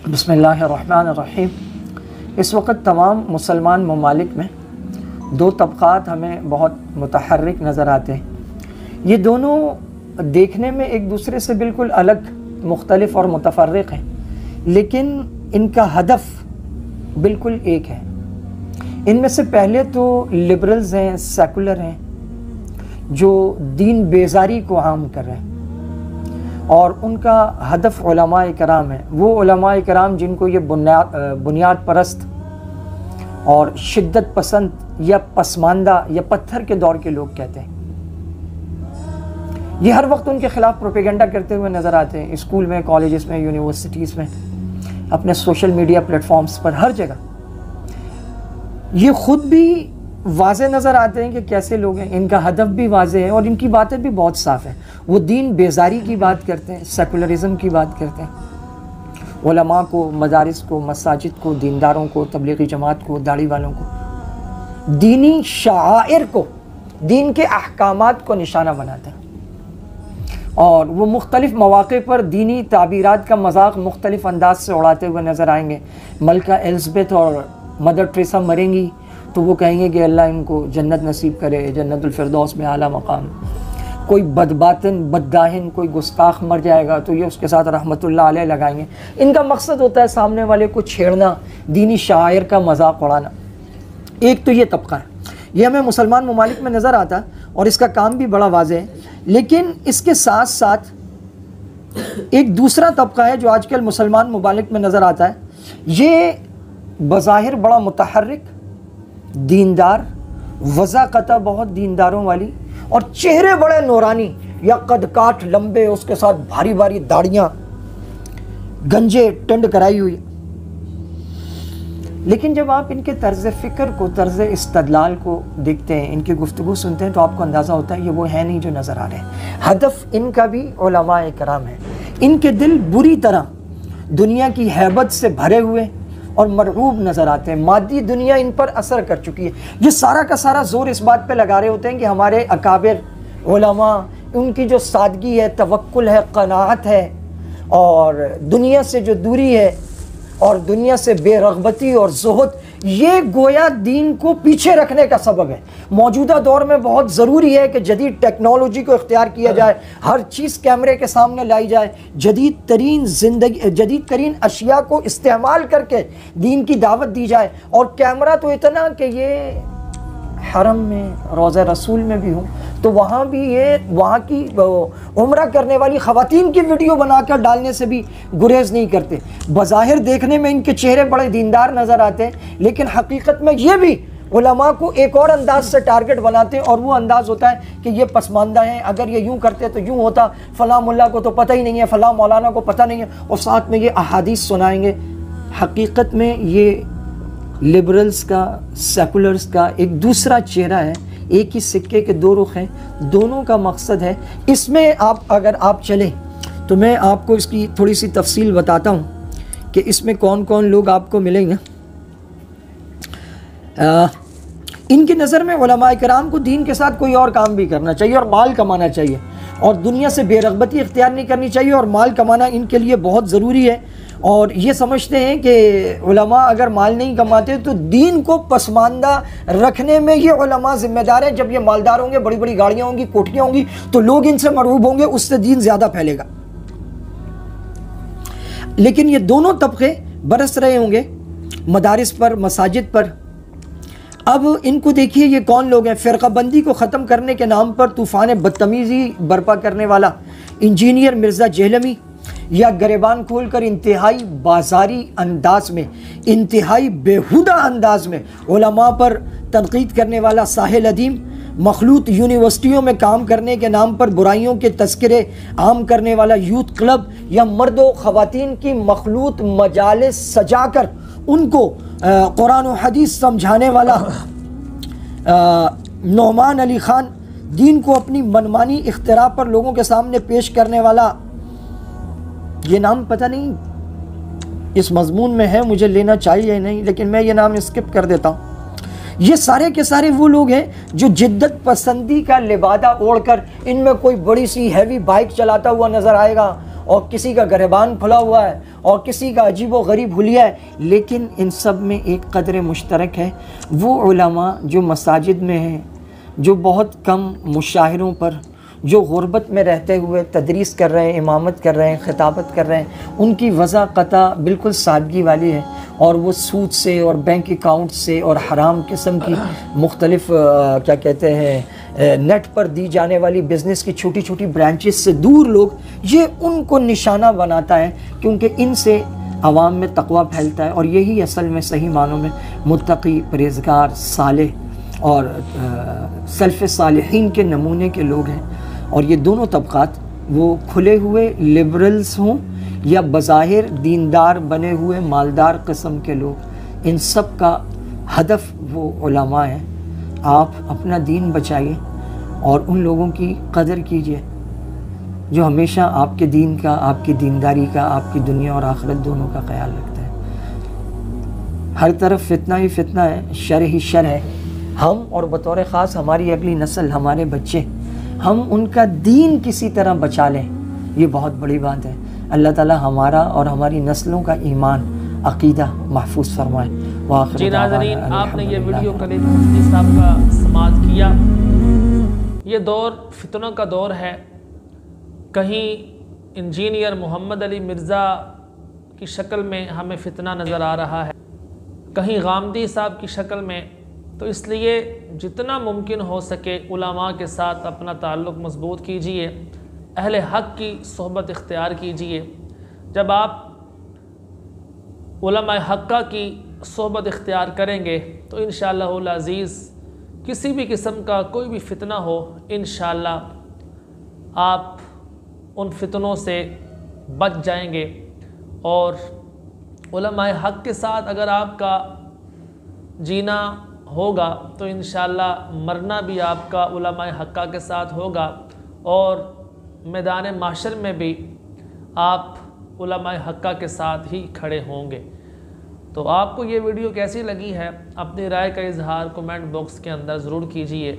बिस्मिल्लाहिर्रहमानिर्रहीम। इस वक्त तमाम मुसलमान ममालिक में दो तबक़ात हमें बहुत मुतहर्रिक नज़र आते हैं। ये दोनों देखने में एक दूसरे से बिल्कुल अलग, मुख्तलिफ और मुतफर्रिक हैं, लेकिन इनका हदफ बिल्कुल एक है। इनमें से पहले तो लिबरल्स हैं, सेकुलर हैं, जो दीन बेजारी को आम कर रहे हैं, और उनका हदफ उलमाए कराम है। वो उलमाए कराम जिनको ये बुनियाद परस्त और शिद्दत पसंद या पसमानदा या पत्थर के दौर के लोग कहते हैं। ये हर वक्त उनके ख़िलाफ़ प्रोपेगेंडा करते हुए नज़र आते हैं, स्कूल में, कॉलेजेस में, यूनिवर्सिटीज़ में, अपने सोशल मीडिया प्लेटफॉर्म्स पर, हर जगह। ये ख़ुद भी वाज़े नज़र आते हैं कि कैसे लोग हैं, इनका हदफ भी वाज़े है और इनकी बातें भी बहुत साफ़ हैं। वो दीन बेजारी की बात करते हैं, सेकुलरिज़म की बात करते हैं, उलमा को, मदारिस को, मसाजिद को, दीनदारों को, तबलीगी जमात को, दाढ़ी वालों को, दीनी शाआइर को, दीन के अहकामात को निशाना बनाते हैं। और वो मुख्तलिफ़ मौक़े पर दीनी ताबीरात का मजाक मुख्तलिफ़ अंदाज से उड़ाते हुए नज़र आएंगे। मलका एलिज़ाबेथ और मदर टेरेसा मरेंगी तो वो कहेंगे कि अल्लाह इनको जन्नत नसीब करे, जन्नतुल फिरदौस में आला मकाम। कोई बदबातिन, बददाहिन, कोई गुस्ताख मर जाएगा तो ये उसके साथ रहमतुल्लाह अलैह लगाएंगे। इनका मकसद होता है सामने वाले को छेड़ना, दीनी शायर का मजाक उड़ाना। एक तो ये तबका है, ये हमें मुसलमान ममालिक में नज़र आता है और इसका काम भी बड़ा वाज़ेह है। लेकिन इसके साथ साथ एक दूसरा तबका है जो आजकल मुसलमान ममालिक में नज़र आता है। ये बज़ाहिर बड़ा मुतहर्रिक, दीनदार, वज़ाक़ता बहुत दीनदारों वाली, और चेहरे बड़े नूरानी या कद काठ लंबे, उसके साथ भारी भारी दाढ़ियाँ, गंजे टेंड कराई हुई। लेकिन जब आप इनके तर्ज़ फ़िक्र को, तर्ज़ इस्तदलाल को देखते हैं, इनकी गुफ्तगू सुनते हैं, तो आपको अंदाज़ा होता है ये वो है नहीं जो नज़र आ रहे हैं। हदफ इनका भी उलमाए कराम है। इनके दिल बुरी तरह दुनिया की हैबत से भरे हुए और मरऊब नज़र आते हैं। मादी दुनिया इन पर असर कर चुकी है। ये सारा का सारा ज़ोर इस बात पे लगा रहे होते हैं कि हमारे अकाबिर उलमा, उनकी जो सादगी है, तवक्कुल है, क़नाअत है, और दुनिया से जो दूरी है और दुनिया से बेरग़बती और ज़ुहद, ये गोया दीन को पीछे रखने का सबब है। मौजूदा दौर में बहुत ज़रूरी है कि जदीद टेक्नोलॉजी को इख्तियार किया जाए, हर चीज़ कैमरे के सामने लाई जाए, जदीद तरीन अशिया को इस्तेमाल करके दीन की दावत दी जाए। और कैमरा तो इतना कि ये हरम में, रोज़ा रसूल में भी हूँ तो वहाँ भी ये, वहाँ की उम्रा करने वाली ख़वातीन की वीडियो बनाकर डालने से भी गुरेज़ नहीं करते। बज़ाहिर देखने में इनके चेहरे बड़े दीनदार नज़र आते हैं, लेकिन हकीकत में ये भी उलमा को एक और अंदाज से टारगेट बनाते हैं, और वो अंदाज़ होता है कि ये पसमानदा हैं, अगर ये यूँ करते तो यूँ होता, फ़लाँ मुल्ला को तो पता ही नहीं है, फ़लाँ मौलाना को पता नहीं है, और साथ में ये अहादीस सुनाएंगे। हकीकत में ये लिबरल्स का, सेकुलर्स का एक दूसरा चेहरा है। एक ही सिक्के के दो रुख हैं, दोनों का मकसद है। इसमें अगर आप चलें तो मैं आपको इसकी थोड़ी सी तफसील बताता हूँ कि इसमें कौन कौन लोग आपको मिलेंगे। इनकी नज़र में उलमाए कराम को दीन के साथ कोई और काम भी करना चाहिए और माल कमाना चाहिए, और दुनिया से बेरग़बती इख्तियार नहीं करनी चाहिए, और माल कमाना इनके लिए बहुत ज़रूरी है। और ये समझते हैं कि उलमा अगर माल नहीं कमाते तो दीन को पसमानदा रखने में ये उलमा ज़िम्मेदार हैं। जब ये मालदार होंगे, बड़ी बड़ी गाड़ियाँ होंगी, कोठियाँ होंगी, तो लोग इनसे मरऊब होंगे, उससे दीन ज़्यादा फैलेगा। लेकिन ये दोनों तबके बरस रहे होंगे मदारिस पर, मसाजिद पर। अब इनको देखिए ये कौन लोग हैं। फ़िरक़ाबंदी को ख़त्म करने के नाम पर तूफ़ान बदतमीज़ी बर्पा करने वाला इंजीनियर मिर्ज़ा जेहलमी, या गरेबान खोल कर इंतहाई बाजारी अंदाज में, इंतहाई बेहुदा अंदाज में उलमा पर तनकीद करने वाला साहिल अदीम, मखलूत यूनिवर्सिटियों में काम करने के नाम पर बुराइयों के तज़किरे आम करने वाला यूथ क्लब, या मर्द व ख़वातीन की मखलूत मजालिस सजाकर उनको कुरान और हदीस समझाने वाला नौमान अली ख़ान, दीन को अपनी मनमानी इख्तिरा पर लोगों के सामने पेश करने वाला, ये नाम पता नहीं इस मज़मून में है, मुझे लेना चाहिए नहीं, लेकिन मैं ये नाम स्किप कर देता हूँ। ये सारे के सारे वो लोग हैं जो जिद्दत पसंदी का लिबादा ओढ़कर, इनमें कोई बड़ी सी हैवी बाइक चलाता हुआ नज़र आएगा اور کسی کا گریبان کھلا ہوا ہے اور کسی کا عجیب و غریب حلیہ ہے، لیکن ان سب میں ایک قدر مشترک ہے، وہ علماء جو مساجد میں ہیں، جو بہت کم مشاعروں پر، جو غربت میں رہتے ہوئے تدریس کر رہے ہیں، امامت کر رہے ہیں، خطابت کر رہے ہیں، ان کی وضع قطع بالکل سادگی والی ہے، اور وہ سود سے اور بینک اکاؤنٹ سے اور حرام قسم کی مختلف کیا کہتے ہیں نیٹ پر دی جانے والی بزنس کی چھوٹی چھوٹی برانچز سے دور لوگ، یہ ان کو نشانہ بناتا ہے، کیونکہ ان سے عوام میں تقویٰ پھیلتا ہے، اور یہی اصل میں صحیح معنوں میں متقی، پرہیزگار، صالح اور سلف صالحین کے نمونے کے لوگ ہیں۔ اور یہ دونوں طبقات، وہ کھلے ہوئے لبرلز ہوں یا بظاہر دیندار بنے ہوئے مالدار قسم کے لوگ، ان سب کا ہدف وہ علماء ہیں۔ آپ اپنا دین بچائیے اور ان لوگوں کی قدر کیجیے جو ہمیشہ آپ کے دین کا، آپ کی دینداری کا، آپ کی دنیا اور آخرت دونوں کا خیال رکھتا ہے۔ ہر طرف فتنہ ہی فتنہ ہے، شر ہی شر ہے۔ ہم اور بطور خاص ہماری اگلی نسل، ہمارے بچے، ہم ان کا دین کسی طرح بچا لیں، یہ بہت بڑی بات ہے۔ اللہ تعالی ہمارا اور ہماری نسلوں کا ایمان، عقیدہ محفوظ فرمائے۔ جی ناظرین، آپ نے یہ ویڈیو کلپ مفتی صاحب کا سماعت کیا۔ یہ دور فتنوں کا دور ہے، کہیں انجینئر محمد علی مرزا کی شکل میں ہمیں فتنہ نظر آ رہا ہے، کہیں غامدی صاحب کی شکل میں، تو اس لیے جتنا ممکن ہو سکے علماء کے ساتھ اپنا تعلق مضبوط کیجئے، اہل حق کی صحبت اختیار کیجئے۔ جب آپ علماء حقہ کی صحبت اختیار کریں گے تو انشاءاللہ العزیز کسی بھی قسم کا کوئی بھی فتنہ ہو، انشاءاللہ آپ ان فتنوں سے بچ جائیں گے۔ اور علماء حق کے ساتھ اگر آپ کا جینا ہوگا تو انشاءاللہ مرنا بھی آپ کا علماء حقہ کے ساتھ ہوگا، اور میدان محشر میں بھی آپ علماء حقہ کے ساتھ ہی کھڑے ہوں گے۔ تو آپ کو یہ ویڈیو کیسی لگی ہے، اپنی رائے کا اظہار کمنٹ باکس کے اندر ضرور کیجئے۔